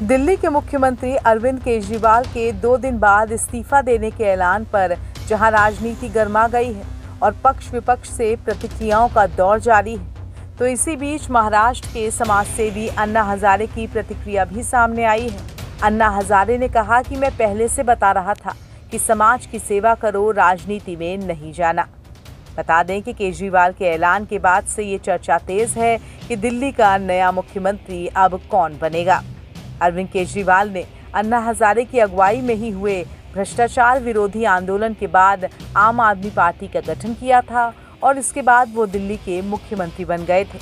दिल्ली के मुख्यमंत्री अरविंद केजरीवाल के 2 दिन बाद इस्तीफा देने के ऐलान पर जहां राजनीति गर्मा गई है और पक्ष विपक्ष से प्रतिक्रियाओं का दौर जारी है, तो इसी बीच महाराष्ट्र के समाजसेवी अन्ना हजारे की प्रतिक्रिया भी सामने आई है। अन्ना हजारे ने कहा कि मैं पहले से बता रहा था कि समाज की सेवा करो, राजनीति में नहीं जाना। बता दें कि केजरीवाल के ऐलान के बाद से ये चर्चा तेज है कि दिल्ली का नया मुख्यमंत्री अब कौन बनेगा। अरविंद केजरीवाल ने अन्ना हजारे की अगुवाई में ही हुए भ्रष्टाचार विरोधी आंदोलन के बाद आम आदमी पार्टी का गठन किया था और इसके बाद वो दिल्ली के मुख्यमंत्री बन गए थे।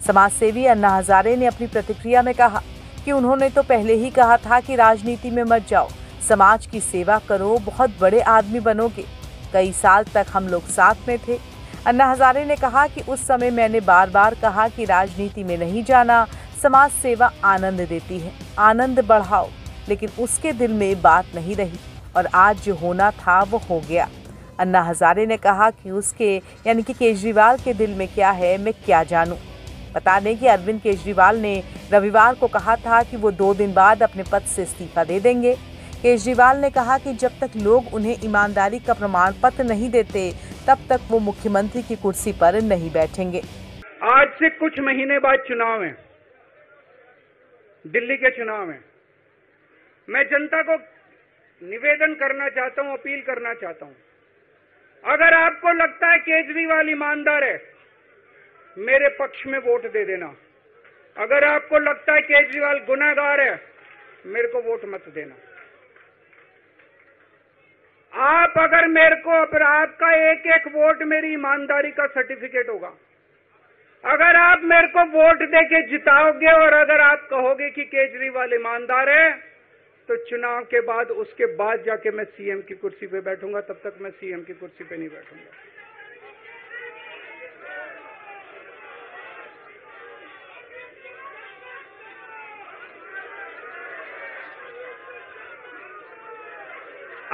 समाजसेवी अन्ना हजारे ने अपनी प्रतिक्रिया में कहा कि उन्होंने तो पहले ही कहा था कि राजनीति में मत जाओ, समाज की सेवा करो, बहुत बड़े आदमी बनोगे। कई साल तक हम लोग साथ में थे। अन्ना हजारे ने कहा कि उस समय मैंने बार बार कहा कि राजनीति में नहीं जाना, समाज सेवा आनंद देती है, आनंद बढ़ाओ, लेकिन उसके दिल में बात नहीं रही और आज जो होना था वो हो गया। अन्ना हजारे ने कहा कि उसके यानी कि केजरीवाल के दिल में क्या है मैं क्या जानूं। बता दें कि अरविंद केजरीवाल ने रविवार को कहा था कि वो 2 दिन बाद अपने पद से इस्तीफा दे देंगे। केजरीवाल ने कहा कि जब तक लोग उन्हें ईमानदारी का प्रमाण पत्र नहीं देते तब तक वो मुख्यमंत्री की कुर्सी पर नहीं बैठेंगे। आज से कुछ महीने बाद चुनाव है, दिल्ली के चुनाव है। मैं जनता को निवेदन करना चाहता हूं, अपील करना चाहता हूं, अगर आपको लगता है केजरीवाल ईमानदार है, मेरे पक्ष में वोट दे देना। अगर आपको लगता है केजरीवाल गुनहगार है, मेरे को वोट मत देना। आप अगर मेरे को, अगर आपका एक एक वोट मेरी ईमानदारी का सर्टिफिकेट होगा। अगर आप मेरे को वोट देके जिताओगे और अगर आप कहोगे कि केजरीवाल ईमानदार है, तो चुनाव के बाद, उसके बाद जाके मैं सीएम की कुर्सी पे बैठूंगा। तब तक मैं सीएम की कुर्सी पे नहीं बैठूंगा।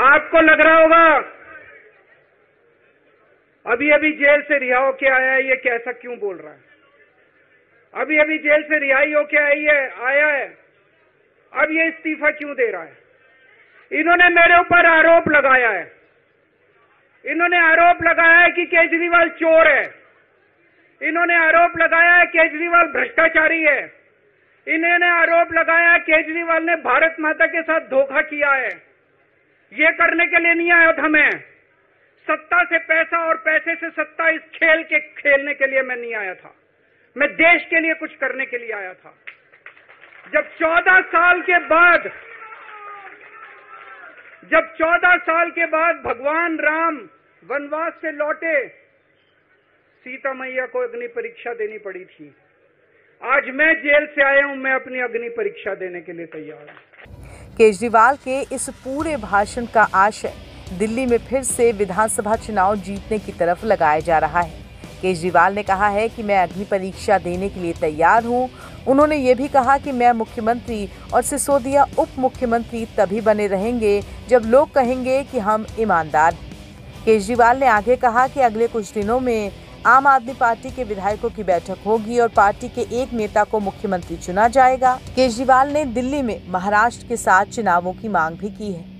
आपको लग रहा होगा अभी अभी जेल से रिहा होके आया है, ये कैसा क्यों बोल रहा है। अभी अभी जेल से रिहाई होके आया है, अब ये इस्तीफा क्यों दे रहा है। इन्होंने मेरे ऊपर आरोप लगाया है, इन्होंने आरोप लगाया है कि केजरीवाल चोर है, इन्होंने आरोप लगाया है केजरीवाल भ्रष्टाचारी है, इन्होंने आरोप लगाया है केजरीवाल ने भारत माता के साथ धोखा किया है। ये करने के लिए नहीं आया था मैं, सत्ता से पैसा और पैसे से सत्ता, इस खेल के खेलने के लिए मैं नहीं आया था। मैं देश के लिए कुछ करने के लिए आया था। जब 14 साल के बाद भगवान राम वनवास से लौटे, सीता मैया को अग्नि परीक्षा देनी पड़ी थी। आज मैं जेल से आया हूं, मैं अपनी अग्नि परीक्षा देने के लिए तैयार हूं। केजरीवाल के इस पूरे भाषण का आशय दिल्ली में फिर से विधानसभा चुनाव जीतने की तरफ लगाया जा रहा है। केजरीवाल ने कहा है कि मैं अग्नि परीक्षा देने के लिए तैयार हूं। उन्होंने ये भी कहा कि मैं मुख्यमंत्री और सिसोदिया उप मुख्यमंत्री तभी बने रहेंगे जब लोग कहेंगे कि हम ईमानदार हैं। केजरीवाल ने आगे कहा कि अगले कुछ दिनों में आम आदमी पार्टी के विधायकों की बैठक होगी और पार्टी के एक नेता को मुख्यमंत्री चुना जाएगा। केजरीवाल ने दिल्ली में महाराष्ट्र के साथ चुनावों की मांग भी की है।